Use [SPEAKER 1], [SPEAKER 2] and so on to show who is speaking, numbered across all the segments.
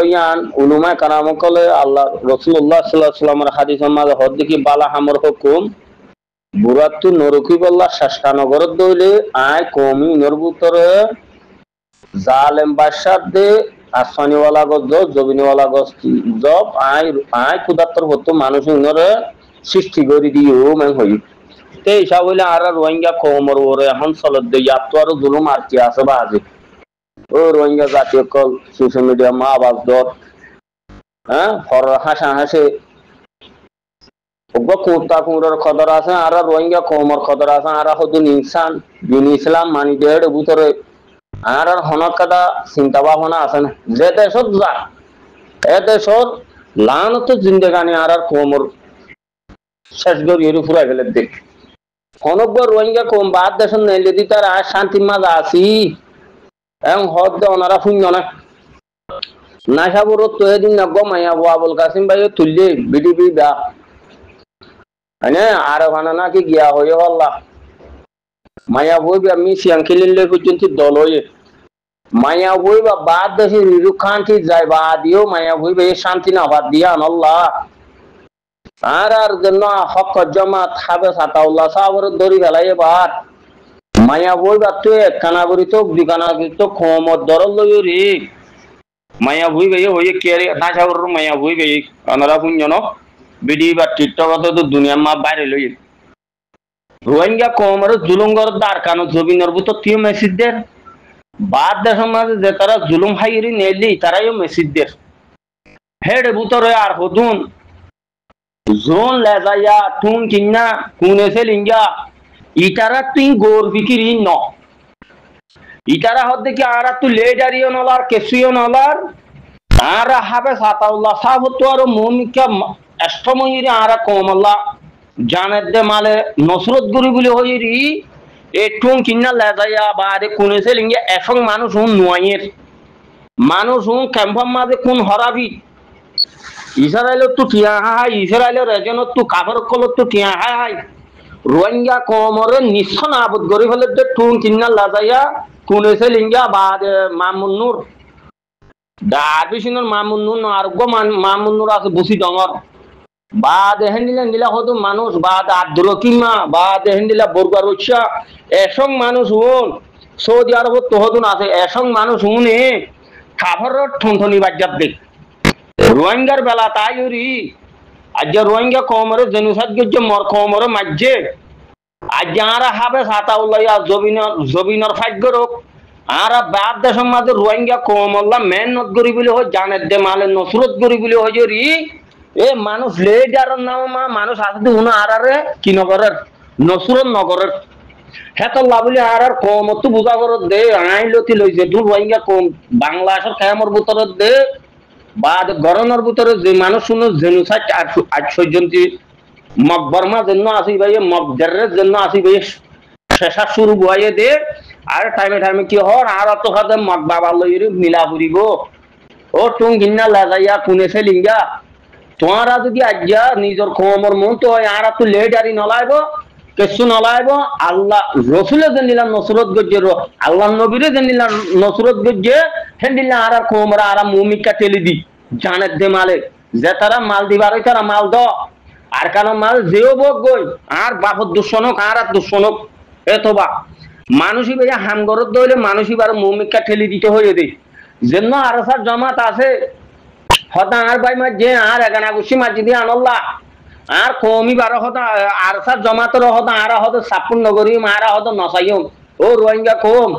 [SPEAKER 1] ইয়ান উলুমা কারাম কলে আল্লাহ রাসূলুল্লাহ সাল্লাল্লাহু আলাইহি ওয়াসাল্লামের হাদিসের মাঝে হদ্দিকি বালা হামর হুকুম বুরাতু নরকি বল্লা শাসকানগর দইলে আয় কওমি নরবুতরে জালেম বাদশাহ দে আসমানিওয়ালা গজ জবিনিওয়ালা গজ জব আয় আয় কুদাত্তর হতো মানুষ ইনরে সৃষ্টি করে দিও মান হই তে হিসাব হইলে আর রোহিঙ্গা কওমর ওরে এখন চলত দে ইয়াত তো আর জুলুম আর কি আছে বাজে ও রোহিঙ্গা জাতীয় কল সোশ্যাল মিডিয়া মা আবাস দর হ্যাঁ ফর হাসা হাসে ওগো কুত্তা কুমড়োর খদর আছে আর রোহিঙ্গা কওমর খদর আছে আর হদুন ইনসান দিন ইসলাম মানি দেড় ভিতরে আর হনক কাদা চিন্তা ভাবনা আছে না যে দেশত যা এ দেশর লানত জিন্দেগানি আর কওমর শেষ গরি এর ফুরা গেলে দেখ হনক রোহিঙ্গা কম বাদ দেশ নেলে দি তার আর শান্তি মাঝে আছি এবং হদ ওনারা শূন্য না নাসাবুর তো এদিন না গমাইয়া আবুল কাসিম ভাই তুললে বিডিপি দা আর ওখানে নাকি গিয়া হয়ে হল্লা মায়া বই আমি সিয়াংখিলে পর্যন্ত দল হয়ে মায়া বই বা বাদ দেশে রিরু খান্তি যায় বা দিও মায়া বই বা শান্তি না বাদ দিয়া আল্লাহ আর জন্য হক জমাত খাবে সাতাউল্লাহ সাবর দড়ি ফেলাই এবার মায়া বই বা তুই একখানা করি তো দুখানা তো খমর দরল লই রে মায়া বই গাই হয়ে কে না সাগর মায়া বই গাই আনারা শুনজন বিডি বা টিকটক তো দুনিয়া মা বাইরে লই রোহিঙ্গা কমর জুলুমগর দার কানো জবিনর ভিতর তিও মেসিদের বাদ দেশের মাঝে যে তারা জুলুম হাইরি নেলি তারাইও মেসিদের হেড ভিতরে আর হদুন জোন লেজাইয়া টুন কিন্না কুনেছে লিঙ্গা ইটারা তুই গোর বিকিরি ন ইটারা হদ্দে কি আর তুই লেডারিও নলার কেসুইও নলার আর হাবে সাতাউল্লাহ সাহ তো আর মমিকা অষ্টময়ীরে আর কমল্লা জানের দে মালে নসরত গুরি বলে হইরি একটু কিনা লেজাইয়া বা আরে কোনেছে লিঙ্গে এখন মানুষ হুন নোয়াইয়ের মানুষ হুন ক্যাম্পার মাঝে কোন হরাবি ইসরায়েলের তো টিয়া হাই ইসরায়েলের রেজনত তো কাফের কলত তো টিয়া হাই রোহিঙ্গা কমরে নিঃসন আবদ গরি ফেলে যে টুন কিনা লেজাইয়া কোনেছে লিঙ্গা বা মামুন্নুর দাবিসিনের মামুন্নুর আরোগ্য মামুন্নুর আছে বুসি ডঙর বা দেখেন দিলে নিলা হতো মানুষ বা আদ্র কিমা বা দেখেন দিলা বরগার উৎসা এসং মানুষ হুন সৌদি আরব তো হতুন আছে এসং মানুষ হুনে খাবার ঠনঠনি বাজ্যাত দেখ রোহিঙ্গার বেলা তাই ওরি আজ রোহিঙ্গা কমরে জেনুসাদ গিয়ে মর কমরে মাঝে আজ আর হাবে সাতাউল্লাহ জবিনর ভাগ্য রোগ আর বাদ দেশের মাঝে রোহিঙ্গা কমল্লা মেহনত করি বলে হয় জানের দে মালে নসরত করি বলে হয় রি এ মানুষ লেডারের নাম মানুষ আসতে উনা আরে কি নগরের নসরত নগরের হেতল্লা বলে আর কমত বুঝা করে দে আইলতি লইছে দূর রোহিঙ্গা কম বাংলাদেশের খেয়ামর ভিতরে দে বা গরমের ভিতরে যে মানুষ শুনো জেনুসাইড 800 জন মকবরমা জন্য আসি ভাই মকদরের জন্য আসি ভাই শেষা শুরু বয়ে দে আর টাইমে টাইমে কি হর আর তো খাতে মক বাবা লইরি মিলা ফুরিব ও টুং গিন্না লাগাইয়া কুনেছে লিঙ্গা তোমারা যদি আজ্ঞা নিজের কমর মন তো আর তো লেডারি নলাইব কিছু নলাইব আল্লাহ রসুলে যে নিলাম নসরত গজ্জে আল্লাহ নবীরে যে নিলাম নসরত গজ্জে হেন দিলাম আর কমরা আর মুমিকা টেলি দি জানের দে মালে যে তারা মাল দিবার তারা মাল দ আর কেন মাল যেও বক গই আর বাপর দুঃসনক আর দুঃসনক এতবা মানুষই ভাইয়া হামগরত দইলে মানুষই বার মুমিকা ঠেলি দিতে হয়ে দে যেন আর সার জমাত আছে হতা আর ভাই মাঝে আর এগানা গুছি মাঝি দিয়ে আনল্লা আর কমি বারো হতা আর সার জমাতের হতা আর হতো সাপুন নগরী মারা হতো নসাইম ও রোহিঙ্গা কম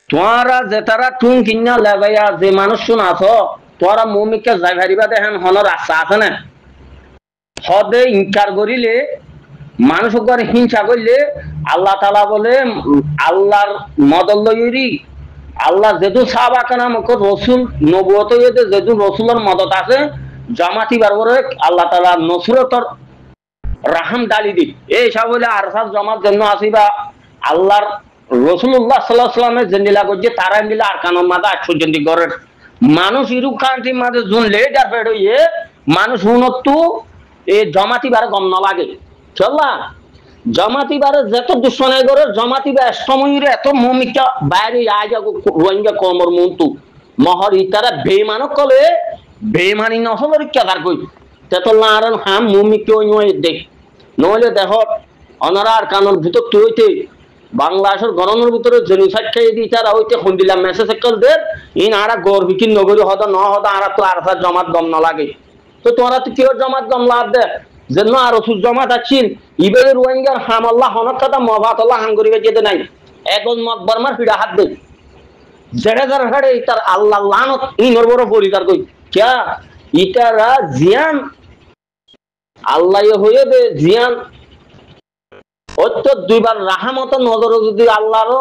[SPEAKER 1] তোরা যে তারা টুন কিনা লাগাইয়া যে মানুষ শুন আছো তোরা মুমিকা যাই ভারিবা দেখেন হনর আশা আছে না হদে ইনকার করিলে মানুষ করে হিংসা করলে আল্লাহ তালা বলে আল্লাহর মদল লইরি আল্লাহ যেহেতু সাহাবা কালাম রসুল নবুয়ত যেহেতু রসুলের মদত আছে জামাতি বারবরে আল্লাহ তালা নসরতর রাহাম ডালি দি এই সব হইলে আর সব জমার জন্য আসিবা আল্লাহর রসুল্লাহ সাল্লাহ সাল্লামের জেন্দিলা করছে তারা মিলে আর কানোর মাঝে 800 জন ঘরের মানুষ ইরুক কান্ট্রির মাঝে জুন লেডার ফেড হইয়ে মানুষ উন্নতু এই জমাতি বার গম না লাগে চললা জমাতি বারে যত দুশ্মনাই করে জমাতি বা সময়ের এত মমিকা বাইরে আয় রোহিঙ্গা কমর মন্তু মহর ইতারা বেমানক কলে বেমানি নহলর কেদার কই তেতল্লা আর হাম মুমি কেউ নয় দেখ নইলে দেখ অনারার কানর ভিতর হইতে বাংলাদেশের গণনের ভিতরে জেনোসাইড খাইয়ে দিই তারা হইতে খুন্দিলাম মেসেজ কল দে ইন আরা গর্বিকি নগরী হদ ন হদ আরা তো আর জমাত দম না লাগে তো তোরা তো কেউ জমাত দম লাভ দে যেন আর ওষুধ জমাত আছিন ইবের রোহিঙ্গার হাম আল্লাহ হনক কথা মহাবাত আল্লাহ হাঙ্গরিবে যেতে নাই এখন মকবরমার পিড়া হাত দে জেড়ে জেড়ে হেড়ে ইতার আল্লাহ লানত ইনর বড় পরিতার কই ক্যা ইতারা জিয়ান আল্লাহ হয়ে দে জিয়ান অত্য দুইবার রাহামত নজর যদি আল্লাহর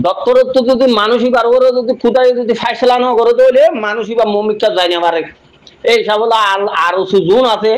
[SPEAKER 1] দপ্তরত্ব যদি মানসিক আর যদি খুদাই যদি ফাইসলা ন করে দিলে মানসিক বা মমিকটা যায় না পারে এই সব আরো সুজন আছে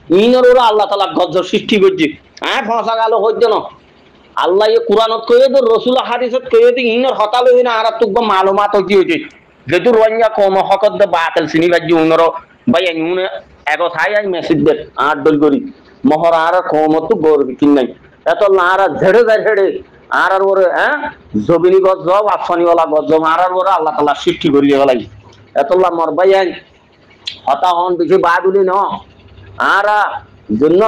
[SPEAKER 1] ইনর ওরা আল্লাহ তালা গজ্জর সৃষ্টি করছে হ্যাঁ ফসা গেল হইতে না আল্লাহ কোরআনত কয়ে তো রসুল হাদিসত কয়ে তো ইনর হতাল হই না আর তুক মালুমাত কি হয়েছে যেহেতু রোহিঙ্গা কম হকত বাতিল চিনি বাজি উনর ভাই উনে এগো থাই আই মেসেজ দে আর দল করি মহর আর কমত গর্বি কিন নাই এত নারা ঝেড়ে যায় ঝেড়ে আর ওরে হ্যাঁ জবিনি গজব আফসানিওয়ালা গজব আর ওরে আল্লাহ তাআলা সৃষ্টি করি গেলাই এতলা মর ভাই হতা হন বেশি বাদুলি ন আর জন্য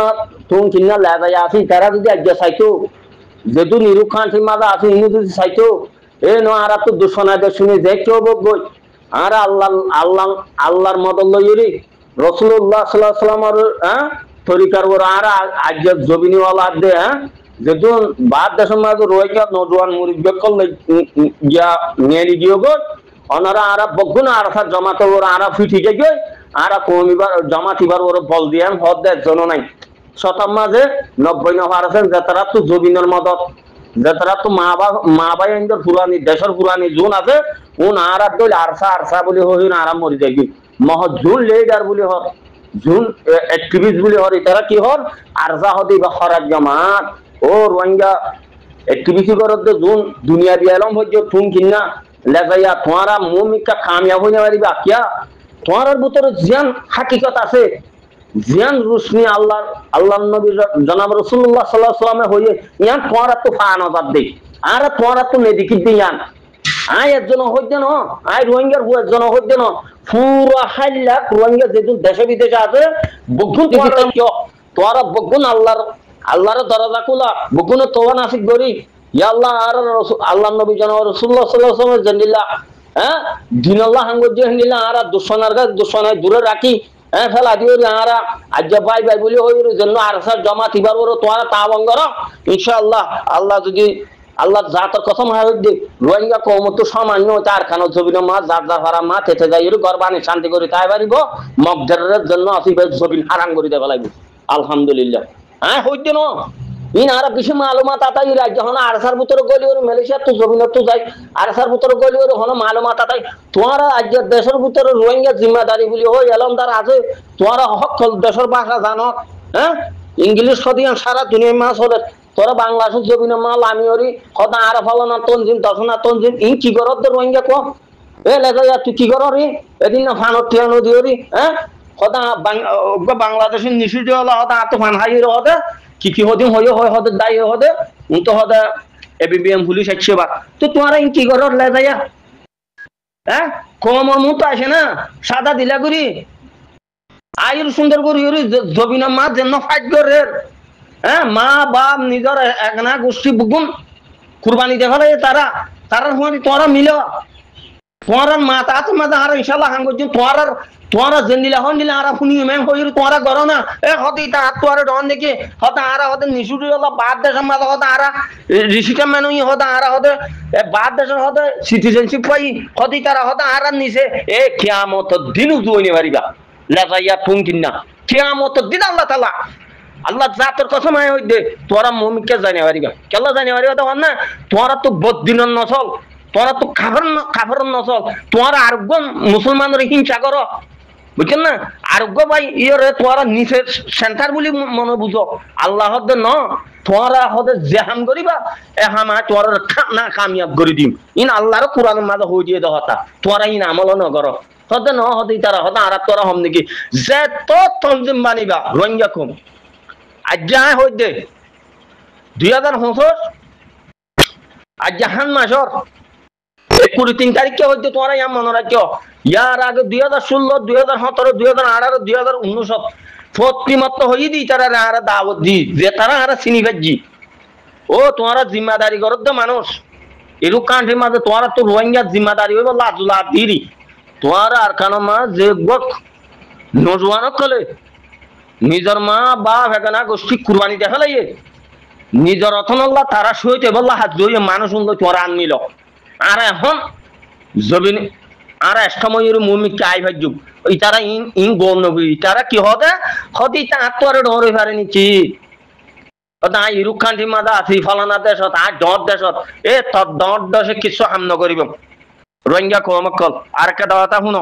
[SPEAKER 1] তুমি কিনা লাগাই আসি তারা যদি আজ চাইতো যেহেতু নিরুক্ষান সীমাদা আছে ইনি যদি চাইতো এ ন আর তো দুশনাদের শুনে যে কেউ বই আর আল্লাহ আল্লাহ আল্লাহর মদল লইরি রসুল্লাহ সাল্লাল্লাহু আলাইহি সাল্লামের হ্যাঁ তরিকার ওর আর আজ জবিনিওয়ালা দে হ্যাঁ যেহেতু বাদ দেশের মাঝে রোহিঙ্গা নজওয়ান মুরিদ করলে গিয়া নিয়ে গিয়ে গো ওনারা আর বগুন আর জমাত ওর আর ফিটি যাই আর কমিবার জমাতিবার ওর বল দিয়ান হদ দেয় জন নাই শতাব মাঝে 90% যে তারা তো জবিনের মদত যে তারা তো মা ভাই আইন্দর পুরানি দেশের পুরানি জুন আছে উন আর দল আরসা আরসা বলে হই না আরাম মরি যাই মহ জুন লিডার বলে হর জুন অ্যাক্টিভিস্ট বলে হর তারা কি হর আরজা হদি বা খরাজ জামাত ও রোহিঙ্গা অ্যাক্টিভিটি করতে জুন দুনিয়া দিয়ে এলম হইজ তুম কিনা লেগাইয়া তোমারা মুমিকা কামিয়াব হইতে পারিবা কিয়া তোমার ভিতরে জিয়ান হাকিকত আছে জিয়ান রুশনি আল্লাহ নবী জনাব রাসূলুল্লাহ সাল্লাল্লাহু আলাইহি ওয়াসাল্লামে হইয়ে ইয়ান তোমারা তো ফানা বাদ দেই আর তোমারা তো নেদিকি দিয়ান আই একজন হইতে ন আই রোহিঙ্গার হু একজন হইতে ন পুরো হাইলা রোহিঙ্গা যেদিন দেশে বিদেশে আছে বগুন তোরা বগুন আল্লাহর দরজা খোলা বগুন তোয়া নাসিক করি ইয়া আল্লাহ আর আল্লাহ নবী জনাব রাসূলুল্লাহ সাল্লাল্লাহু আলাইহি ওয়াসাল্লাম জানিল্লাহ হ্যাঁ দিন আল্লাহ হাঙ্গজ জানিল্লাহ আর দুশনার গা দুশনায় দূরে রাখি হ্যাঁ ফেলা দিও আর আজ ভাই ভাই বলি হইর জন্য আর স্যার জমা তিবার ওর তোরা তা বঙ্গর ইনশাআল্লাহ আল্লাহ যদি আল্লাহ জাতর কথা মা হইদে রোহিঙ্গা কম তো সামান্য তার খানো জবিন মা যার যার হারা মা তেতে যাই গরবানি শান্তি করি তাই পারিব মগজরের জন্য আসিবে জবিন হারাম করি দেব লাগবে আলহামদুলিল্লাহ হ্যাঁ হইতে ন ইন আর কিছু মালুমাত আতাই রাজ্য হন আরসার ভিতরে গলি ওর মালয়েশিয়া তো জমিনত তো যাই আরসার ভিতরে গলি ওর হন মালুমাত আতাই তোমারা আজ দেশের ভিতরে রোহিঙ্গা জিম্মাদারি বলি হই এলমদার আছে তোমারা হক দেশের ভাষা জানো হ্যাঁ ইংলিশ সদিয়ান সারা দুনিয়া মাছ হলে তোরা বাংলাদেশের জমিনের মাল আমি ওরি হতা আর ফলনা তনজিম দশনা তনজিম ইন কি করত রোহিঙ্গা কম এ লেগা তুই কি কর রে এদিন না ফানত টিয়ানো দিও রে হ্যাঁ হতা বাংলাদেশের নিষিদ্ধ হলো হতা আত ফান হাই হতে কি হদিন হয়ে হয় হতে দায়ী হতে তো হতে এবিবিএম পুলিশ আসছে বা তো তোমারা ইন কি করত লে যাইয়া হ্যাঁ কমর মুখ তো আসে না সাদা দিলা করি আয়ুর সুন্দর করি জবিনা মা যেন ফাইট করে হ্যাঁ মা বাপ নিজের একনা গোষ্ঠী বুকুন কুরবানি দেখালে তারা তোরা মিল তোমার মাথা মাথা আর ইনশাল্লাহ হাঙ্গর তোমার জেন্দিলা হন দিলে আর শুনি মেন হইর তোমার গর না এ হতে তা হাত তোয়ারে ডন দেখে হতে আর হতে নিশুটি হল বাদ দেশের মাথা হতে আর ঋষিকা মানুষ হতে আর হতে বাদ দেশের হতে সিটিজেনশিপ পাই হতে তারা হতে আর নিছে এ কিয়ামত দিন জুইনি পারিবা লেজাইয়া টুং কিনা কিয়ামত দিন আল্লাহ তাআলা আল্লাহ জাতর কসম আয় হইদে তোরা মুমিনকে জানি পারিবা কেলা জানি পারিবা তখন না তোরা তো বদিনের নসল তোরা তো খাবার নসল তোরা আরোগ্য মুসলমানের হিংসা কর বুঝছেন না আরোগ্য ভাই ইয়ে তোরা নিচে সেন্টার বলি মনে বুঝো আল্লাহ হদে ন তোরা হদে জেহাম করিবা এ হামা তোরা না কামিয়াব করে দিম ইন আল্লাহর কোরআনের মাঝে হই দিয়ে দেওয়া তোরা ইন আমল ন কর হদে ন হদে তারা হদে আর তোরা হম নাকি যে তো তঞ্জিম বানিবা রোহিঙ্গা কম আজ হইতে 2025 আজ হান মাসর 3 তারিখে হইতে তোমার ইয়া মনে রাখো ইয়ার আগে 2016 2017 2018 2019 প্রতিমত হই দি তারা আর দাওয়াত দি যে তারা আর চিনি ভাজি ও তোমার জিম্মাদারি করত দে মানুষ এরু কান্ট্রির মাঝে তোমার তো রোহিঙ্গা জিম্মাদারি হইব লাজুলা দিরি তোমার আর কানো মা যে গক নজওয়ান কলে নিজের মা বাপ এখানে গোষ্ঠী কুরবানি দেখা লাইয়ে নিজের অথনল্লা তারা সইতে বললা হাত জয়ে মানুষ তোমার আন নিল আর এখন জবিন আর সময়ের মুমিকে আই ভাজ্য ওই তারা ইন গোল নবী তারা কি হবে হদি তা আত্মারে ডরে পারেনি কি না ইরুক কান্ট্রি মাদা আছি ফলানা দেশত আর ডট দেশত এ তোর ডট দেশে কিছু হাম নকরিব রোহিঙ্গা কমকল আর একটা দাওয়াতা শুনো